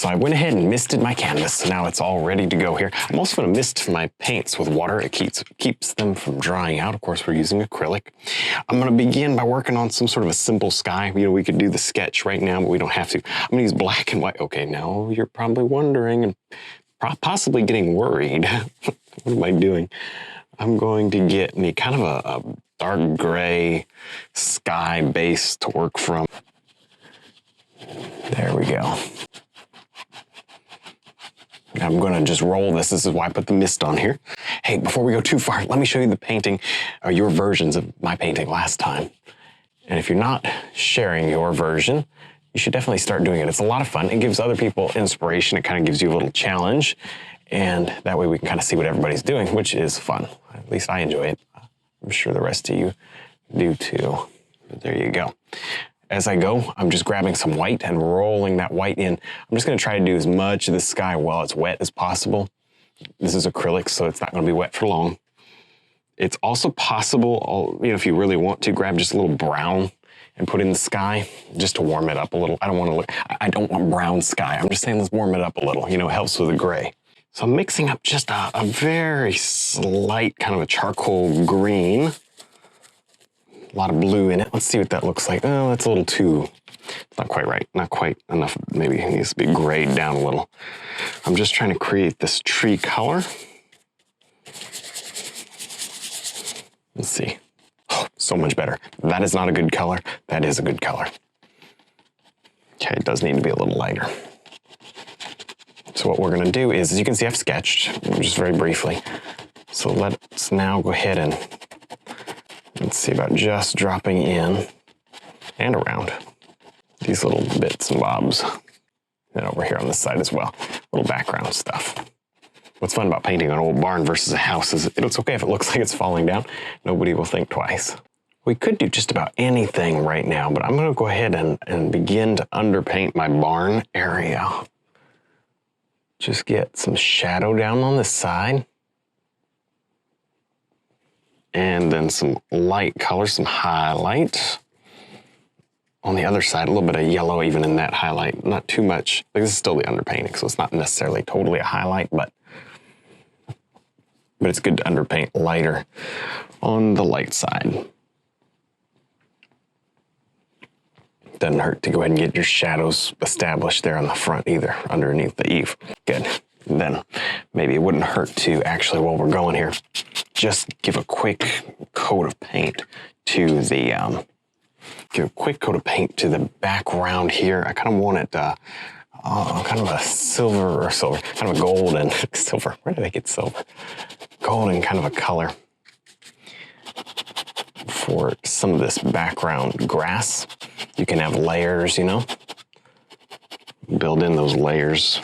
So I went ahead and misted my canvas, so now it's all ready to go here. I'm also gonna mist my paints with water. It keeps them from drying out. Of course, we're using acrylic. I'm gonna begin by working on some sort of a simple sky. You know, we could do the sketch right now, but we don't have to. I'm gonna use black and white. Okay, now you're probably wondering and possibly getting worried. What am I doing? I'm going to get me kind of a dark gray sky base to work from. There we go. I'm gonna just roll this. This is why I put the mist on here. Hey, before we go too far, let me show you the painting, or your versions of my painting last time. And if you're not sharing your version, you should definitely start doing it. It's a lot of fun. It gives other people inspiration. It kind of gives you a little challenge. And that way we can kind of see what everybody's doing, which is fun. At least I enjoy it. I'm sure the rest of you do too. But there you go. As I go, I'm just grabbing some white and rolling that white in. I'm just gonna try to do as much of the sky while it's wet as possible. This is acrylic, so it's not gonna be wet for long. It's also possible, you know, if you really want to, grab just a little brown and put in the sky just to warm it up a little. I don't want brown sky. I'm just saying let's warm it up a little. You know, it helps with the gray. So I'm mixing up just a very slight kind of a charcoal green. A lot of blue in it. Let's see what that looks like. Oh, that's a little too, it's not quite right. Not quite enough. Maybe it needs to be grayed down a little. I'm just trying to create this tree color. Let's see. Oh, so much better. That is not a good color. That is a good color. Okay, it does need to be a little lighter. So what we're gonna do is, as you can see, I've sketched just very briefly. So let's now go ahead and let's see about just dropping in and around these little bits and bobs. And over here on this side as well, little background stuff. What's fun about painting an old barn versus a house is it's okay if it looks like it's falling down. Nobody will think twice. We could do just about anything right now, but I'm gonna go ahead and begin to underpaint my barn area. Just get some shadow down on this side. And then some light color, some highlight. On the other side, a little bit of yellow even in that highlight. Not too much. Like, this is still the underpainting, so it's not necessarily totally a highlight, but it's good to underpaint lighter on the light side. Doesn't hurt to go ahead and get your shadows established there on the front either, underneath the eave. Good. And then maybe it wouldn't hurt to actually, while we're going here, just give a quick coat of paint to the background here. I kind of want it kind of a silver, kind of a gold and silver. Where did I get silver? Golden kind of a color for some of this background grass. You can have layers, you know, build in those layers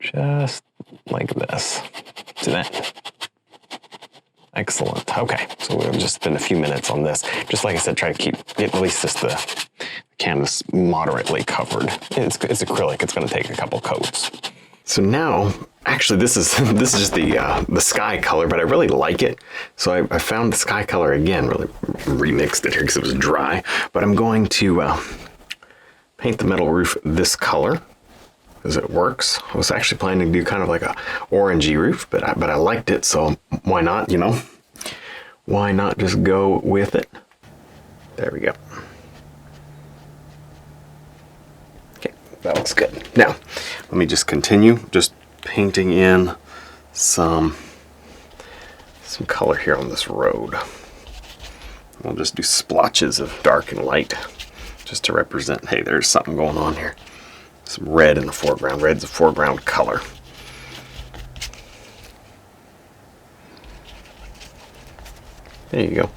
just like this. See that? Excellent. Okay, so we'll just spend a few minutes on this. Just like I said, try to keep at least just the canvas moderately covered. It's acrylic. It's going to take a couple coats. So now, actually, this is just the sky color, but I really like it. So I found the sky color again. Really remixed it here because it was dry. But I'm going to paint the metal roof this color, because it works. I was actually planning to do kind of like a orangey roof, but I liked it, so why not, you know? Why not just go with it? There we go. Okay, that looks good. Now, let me just continue just painting in some color here on this road. I'll just do splotches of dark and light just to represent, hey, there's something going on here. Some red in the foreground. Red's a foreground color. There you go.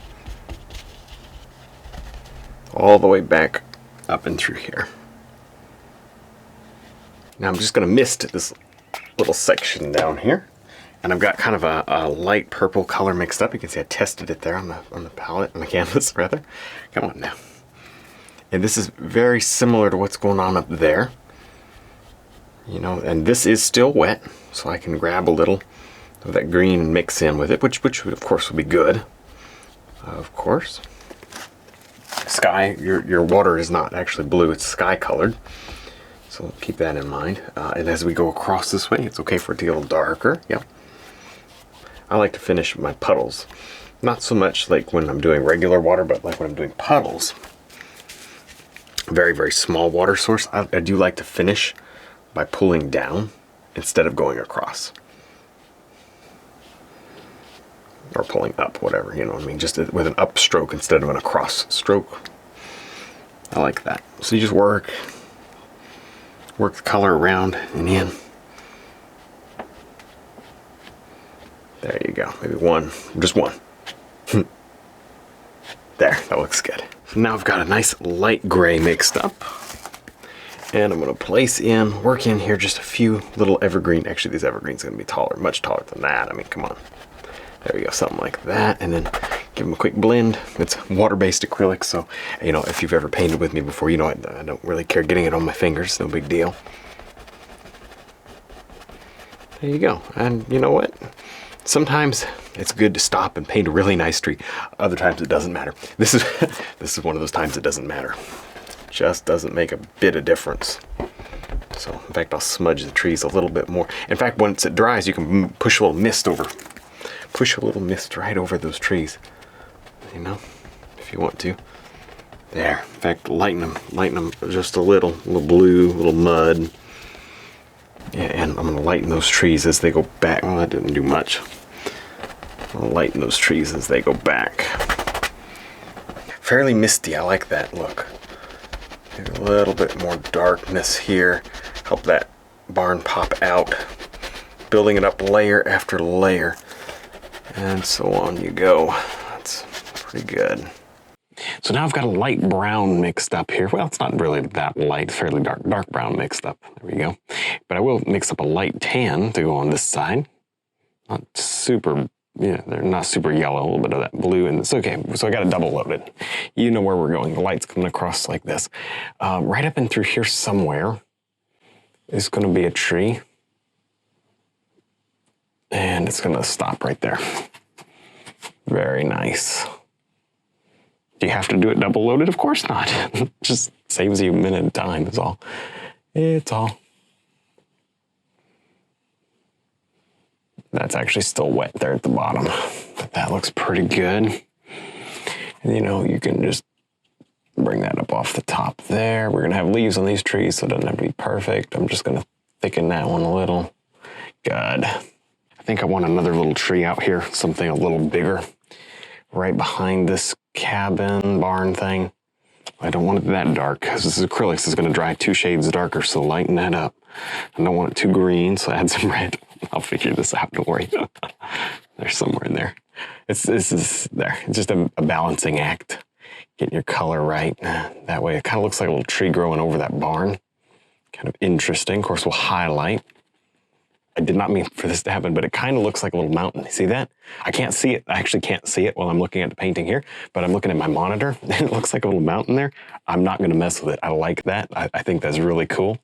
All the way back up and through here. Now I'm just going to mist this little section down here. And I've got kind of a light purple color mixed up. You can see I tested it there on the palette, on the canvas rather. Come on now. And this is very similar to what's going on up there. You know, and this is still wet, so I can grab a little of that green and mix in with it, which of course will be good. Of course. Sky, your water is not actually blue, it's sky colored. So keep that in mind. And as we go across this way, it's okay for it to get a little darker. Yep. I like to finish my puddles. Not so much like when I'm doing regular water, but like when I'm doing puddles. Very, very small water source. I do like to finish by pulling down instead of going across. Or pulling up, whatever, you know what I mean? Just with an up stroke instead of an across stroke. I like that. So you just work the color around and in. There you go. Maybe one, just one. There, that looks good. So now I've got a nice light gray mixed up. And I'm gonna work in here just a few little evergreen. Actually, these evergreens are gonna be taller, much taller than that. I mean, come on. There we go, something like that. And then give them a quick blend. It's water-based acrylic, so, you know, if you've ever painted with me before, you know I don't really care getting it on my fingers, no big deal. There you go. And you know what? Sometimes it's good to stop and paint a really nice tree. Other times it doesn't matter. This is one of those times it doesn't matter. Just doesn't make a bit of difference. So, in fact, I'll smudge the trees a little bit more. In fact, once it dries, you can push a little mist right over those trees. You know, if you want to. There. In fact, lighten them just a little blue, a little mud. Yeah, and I'm going to lighten those trees as they go back. Well, that didn't do much. I'll lighten those trees as they go back. Fairly misty. I like that look. Maybe a little bit more darkness here. Help that barn pop out. Building it up layer after layer. And so on you go. That's pretty good. So now I've got a light brown mixed up here. Well, it's not really that light, fairly dark brown mixed up. There we go. But I will mix up a light tan to go on this side. Not super, yeah, they're not super yellow, a little bit of that blue, and it's okay. So I got it double loaded. You know where we're going. The light's coming across like this. Right up and through here somewhere is going to be a tree. And it's going to stop right there. Very nice. Do you have to do it double loaded? Of course not. Just saves you a minute of time is all. It's all. That's actually still wet there at the bottom. But that looks pretty good. And you know, you can just bring that up off the top there. We're going to have leaves on these trees, so it doesn't have to be perfect. I'm just going to thicken that one a little. Good. I think I want another little tree out here, something a little bigger, right behind this cabin barn thing. I don't want it that dark because this is acrylic, so it's going to dry 2 shades darker, so lighten that up. I don't want it too green, so add some red. I'll figure this out, don't worry. There's somewhere in there. This is there. It's just a balancing act, getting your color right. That way it kind of looks like a little tree growing over that barn. Kind of interesting. Of course, we'll highlight. I did not mean for this to happen, but it kind of looks like a little mountain. See that? I can't see it. I actually can't see it while I'm looking at the painting here, but I'm looking at my monitor and it looks like a little mountain there. I'm not going to mess with it. I like that. I think that's really cool.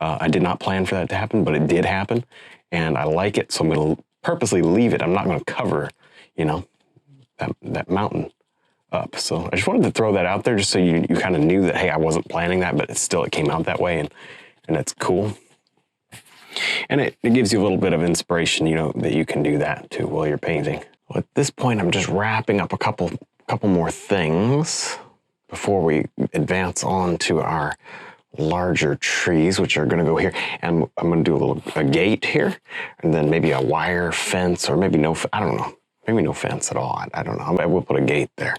I did not plan for that to happen, but it did happen and I like it. So I'm going to purposely leave it. I'm not going to cover, you know, that mountain up. So I just wanted to throw that out there just so you kind of knew that, hey, I wasn't planning that, but it came out that way and it's cool. And it gives you a little bit of inspiration, you know, that you can do that too while you're painting. Well, at this point, I'm just wrapping up a couple more things before we advance on to our larger trees, which are going to go here. And I'm going to do a gate here, and then maybe a wire fence, or maybe no, I don't know, maybe no fence at all. I don't know. I will put a gate there.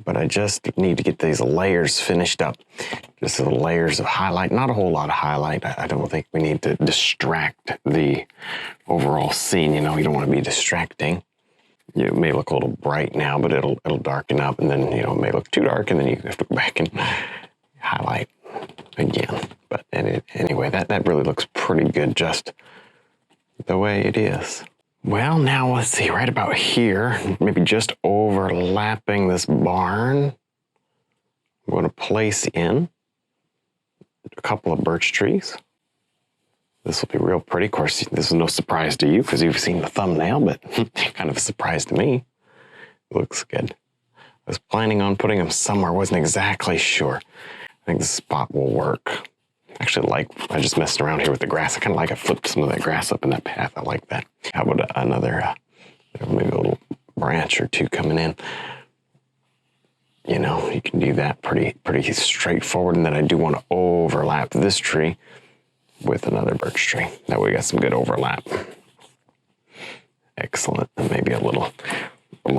But I just need to get these layers finished up. Just the layers of highlight, not a whole lot of highlight. I don't think we need to distract the overall scene. You know, you don't want to be distracting. It may look a little bright now, but it'll darken up, and then, you know, it may look too dark, and then you have to go back and highlight again. But anyway, that really looks pretty good just the way it is. Well, now let's see, right about here, maybe just overlapping this barn, I'm going to place in a couple of birch trees. This will be real pretty. Of course, this is no surprise to you because you've seen the thumbnail, but kind of a surprise to me. Looks good. I was planning on putting them somewhere, wasn't exactly sure. I think this spot will work. Actually, I just messed around here with the grass. I kind of like I flipped some of that grass up in that path. I like that. How about another, maybe a little branch or two coming in? You know, you can do that pretty straightforward. And then I do want to overlap this tree with another birch tree. That way we got some good overlap. Excellent. And maybe a little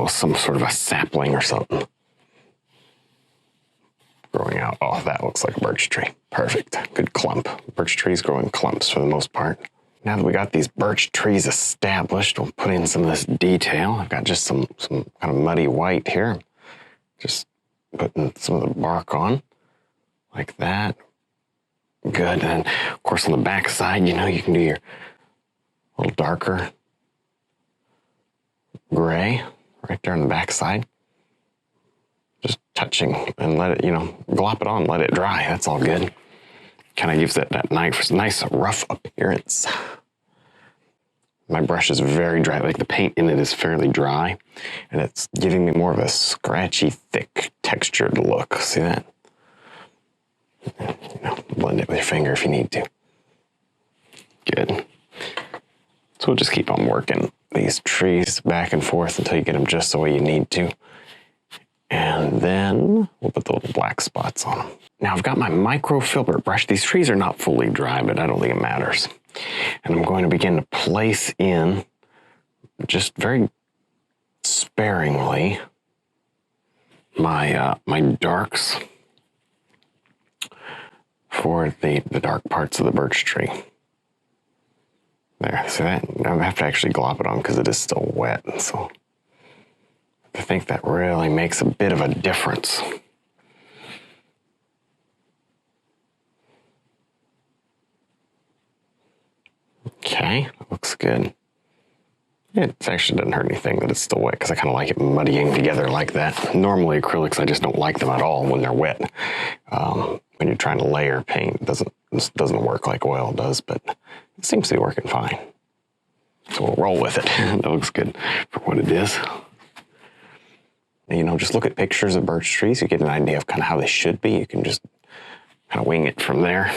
some sort of a sapling or something growing out. Oh, that looks like a birch tree. Perfect. Good clump. Birch trees grow in clumps for the most part. Now that we got these birch trees established, we'll put in some of this detail. I've got just some kind of muddy white here. Just putting some of the bark on like that. Good. And of course on the back side, you know, you can do your little darker gray right there on the back side. Just touching and let it, you know, glop it on, let it dry. That's all good. Kind of gives it that nice rough appearance. My brush is very dry, like the paint in it is fairly dry, and it's giving me more of a scratchy, thick, textured look. See that? You know, blend it with your finger if you need to. Good. So we'll just keep on working these trees back and forth until you get them just the way you need to. And then we'll put the little black spots on them. Now I've got my microfilbert brush. These trees are not fully dry, but I don't think it matters. And I'm going to begin to place in, just very sparingly, my darks for the dark parts of the birch tree. There, see that? I have to actually glop it on because it is still wet. So I think that really makes a bit of a difference. Okay, looks good. It actually doesn't hurt anything that it's still wet because I kind of like it muddying together like that. Normally acrylics, I just don't like them at all when they're wet. When you're trying to layer paint, it doesn't work like oil does, but it seems to be working fine. So we'll roll with it. That looks good for what it is. You know, just look at pictures of birch trees. You get an idea of kind of how they should be. You can just kind of wing it from there.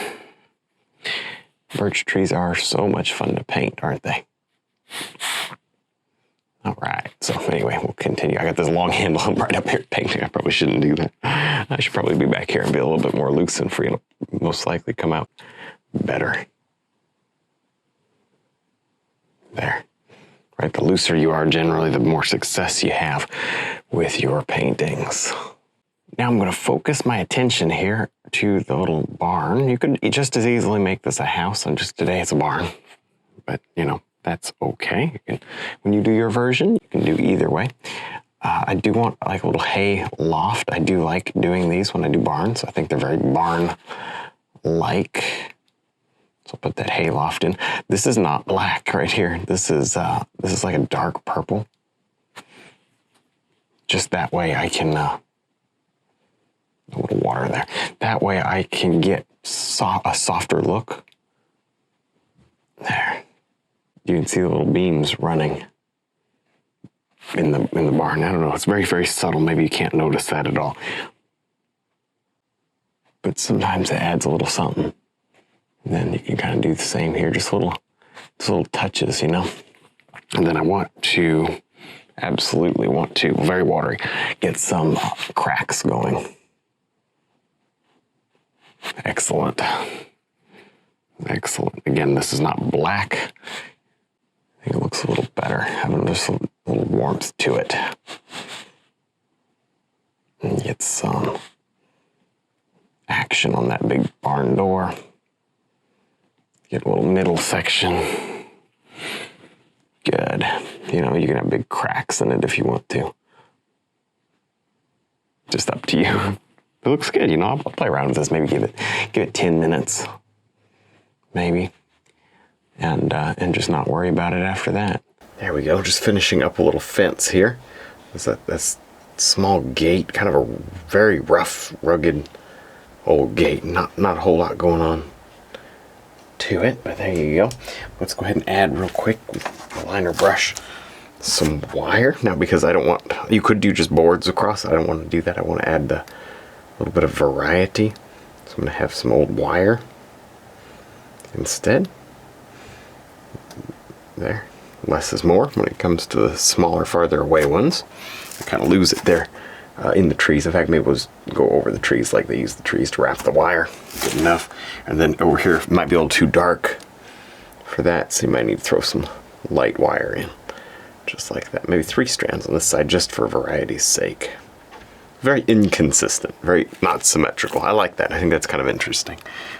Birch trees are so much fun to paint, aren't they? All right, so anyway, we'll continue. I got this long handle right up here painting. I probably shouldn't do that. I should probably be back here and be a little bit more loose and free. It'll most likely come out better. There. Right, the looser you are, generally, the more success you have with your paintings. Now I'm going to focus my attention here to the little barn. You could just as easily make this a house, and just today it's a barn. But, you know, that's okay. When you do your version, you can do either way. I do want like a little hay loft. I do like doing these when I do barns. I think they're very barn-like. So I'll put that hay loft in. This is not black right here. This is like a dark purple. Just that way I can, a little water there. That way I can get a softer look. There. You can see the little beams running in the barn. I don't know. It's very, very subtle. Maybe you can't notice that at all. But sometimes it adds a little something. And then you can kind of do the same here. Just little touches, you know. And then I absolutely want to, very watery, get some cracks going. Excellent. Excellent. Again, this is not black. I think it looks a little better, having just a little warmth to it. And get some action on that big barn door. Get a little middle section. Good. You know, you can have big cracks in it if you want to. Just up to you. It looks good, you know. I'll play around with this. Maybe give it 10 minutes, maybe, and just not worry about it after that. There we go. Just finishing up a little fence here. There's that small gate, kind of a very rough, rugged old gate. Not a whole lot going on to it, but there you go. Let's go ahead and add real quick with the liner brush some wire. Now, because I don't want, you could do just boards across. I don't want to do that. I want to add a little bit of variety. So I'm going to have some old wire. Instead, there, less is more when it comes to the smaller, farther away ones. I kind of lose it there in the trees. In fact, maybe we'll go over the trees like they use the trees to wrap the wire. Good enough. And then over here, it might be a little too dark for that, so you might need to throw some light wire in. Just like that. Maybe 3 strands on this side just for variety's sake. Very inconsistent, very not symmetrical. I like that. I think that's kind of interesting.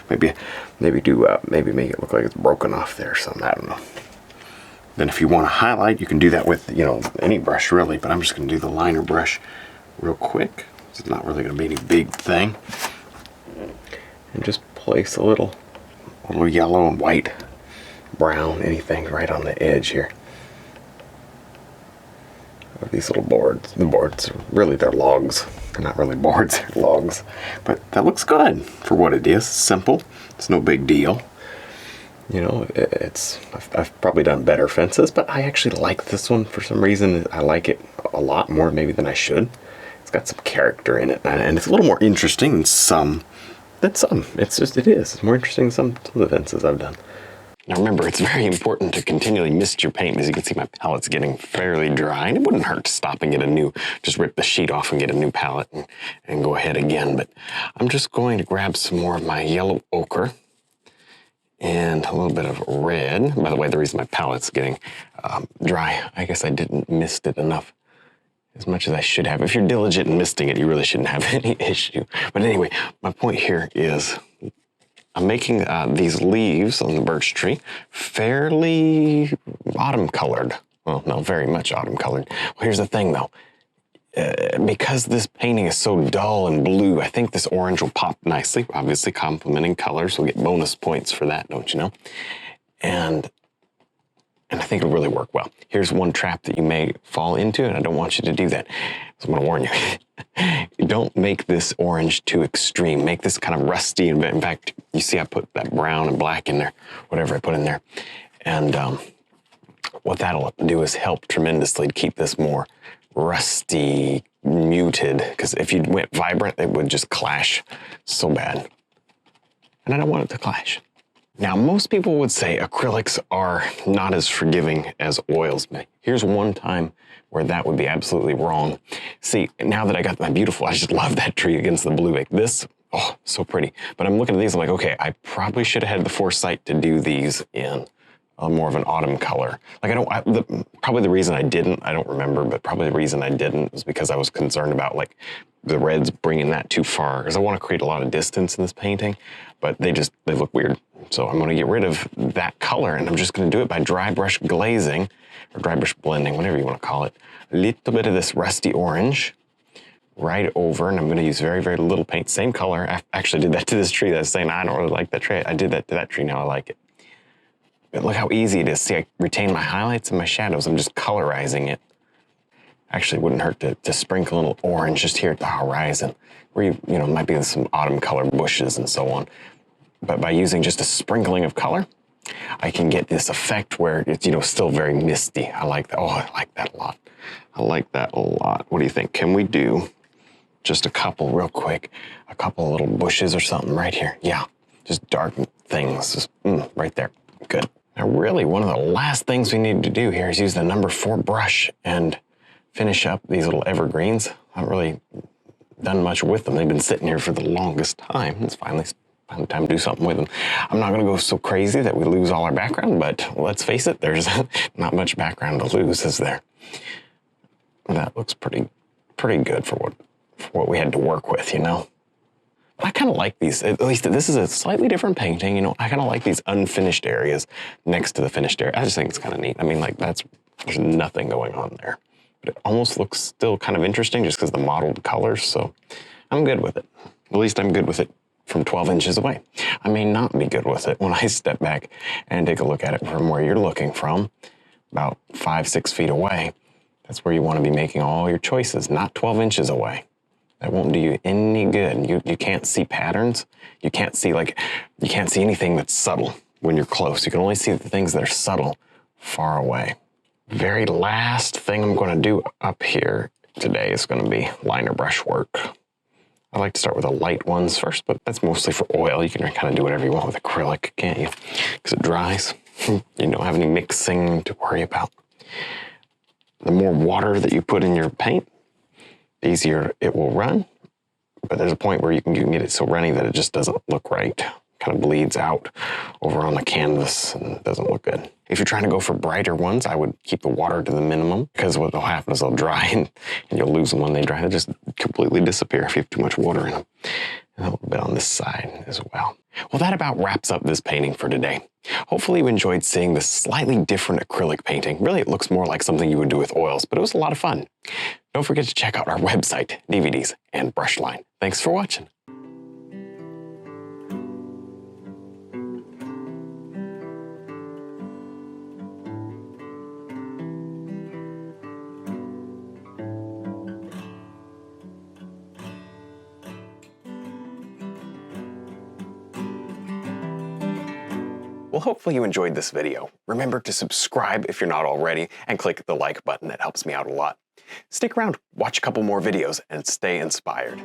Maybe make it look like it's broken off there or something. I don't know. Then if you want to highlight, you can do that with, any brush really, but I'm just going to do the liner brush real quick. It's not really going to be any big thing. And just place a little yellow and white, brown, anything right on the edge here. These little boards. The boards, really, they're logs. They're not really boards, they're logs. But that looks good for what it is. Simple. It's no big deal. I've probably done better fences, but I actually like this one for some reason. I like it a lot more maybe than I should. It's got some character in it, and it's a little more interesting than some. It is. It's more interesting than some of the fences I've done. Now remember, it's very important to continually mist your paint. As you can see, my palette's getting fairly dry, and it wouldn't hurt to stop and just rip the sheet off and get a new palette and go ahead again. But I'm just going to grab some more of my yellow ochre and a little bit of red. By the way, the reason my palette's getting dry, I guess I didn't mist it enough as much as I should have. If you're diligent in misting it, you really shouldn't have any issue. But anyway, my point here is I'm making these leaves on the birch tree fairly autumn colored. Well, no, very much autumn colored. Well, here's the thing though. Because this painting is so dull and blue, I think this orange will pop nicely. Obviously, complementing colors. We'll get bonus points for that, don't you know? And I think it'll really work well. Here's one trap that you may fall into, and I don't want you to do that. So I'm going to warn you. Don't make this orange too extreme. Make this kind of rusty. In fact, you see I put that brown and black in there, whatever I put in there. And what that'll do is help tremendously to keep this more rusty, muted, because if you went vibrant, it would just clash so bad. And I don't want it to clash. Now, most people would say acrylics are not as forgiving as oils. Here's one time where that would be absolutely wrong. See, now that I got my beautiful, I just love that tree against the blue. Like this, oh, so pretty. But I'm looking at these, I'm like, okay, I probably should have had the foresight to do these in more of an autumn color. Like probably the reason I didn't, I don't remember, but probably the reason I didn't was because I was concerned about like the reds bringing that too far, because I want to create a lot of distance in this painting, but they look weird. So I'm going to get rid of that color, and I'm just going to do it by dry brush glazing, or dry brush blending, whatever you want to call it. A little bit of this rusty orange right over, and I'm going to use very, very little paint. Same color. I actually did that to this tree that I was saying, I don't really like that tree. I did that to that tree, now I like it. But look how easy it is. See, I retain my highlights and my shadows. I'm just colorizing it. Actually, it wouldn't hurt to sprinkle a little orange just here at the horizon, where might be some autumn color bushes and so on. But by using just a sprinkling of color, I can get this effect where it's, still very misty. I like that. Oh, I like that a lot. I like that a lot. What do you think? Can we do just a couple real quick? A couple of little bushes or something right here. Yeah, just dark things, just right there. Good. Now, really, one of the last things we need to do here is use the number 4 brush and finish up these little evergreens. I haven't really done much with them. They've been sitting here for the longest time. It's finally time to do something with them. I'm not going to go so crazy that we lose all our background, but let's face it, there's not much background to lose, is there? That looks pretty good for what we had to work with, I kind of like these. At least this is a slightly different painting, I kind of like these unfinished areas next to the finished area. I just think it's kind of neat. I mean, like there's nothing going on there. But it almost looks still kind of interesting just because the mottled colors, so I'm good with it. At least I'm good with it from 12 inches away. I may not be good with it when I step back and take a look at it from where you're looking from, about 5-6 feet away. That's where you want to be making all your choices, not 12 inches away. That won't do you any good. You can't see patterns. You can't see anything that's subtle when you're close. You can only see the things that are subtle far away. Very last thing I'm going to do up here today is going to be liner brush work. I like to start with the light ones first, but that's mostly for oil. You can kind of do whatever you want with acrylic, can't you? Because it dries. You don't have any mixing to worry about. The more water that you put in your paint, the easier it will run. But there's a point where you can get it so runny that it just doesn't look right. Kind of bleeds out over on the canvas and doesn't look good. If you're trying to go for brighter ones, I would keep the water to the minimum, because what will happen is they'll dry and you'll lose them when they dry. They'll just completely disappear if you have too much water in them. And a little bit on this side as well. Well, that about wraps up this painting for today. Hopefully you enjoyed seeing this slightly different acrylic painting. Really, it looks more like something you would do with oils, but it was a lot of fun. Don't forget to check out our website, DVDs, and brush line. Thanks for watching. Well, hopefully you enjoyed this video. Remember to subscribe if you're not already, and click the like button. It helps me out a lot. Stick around, watch a couple more videos, and stay inspired.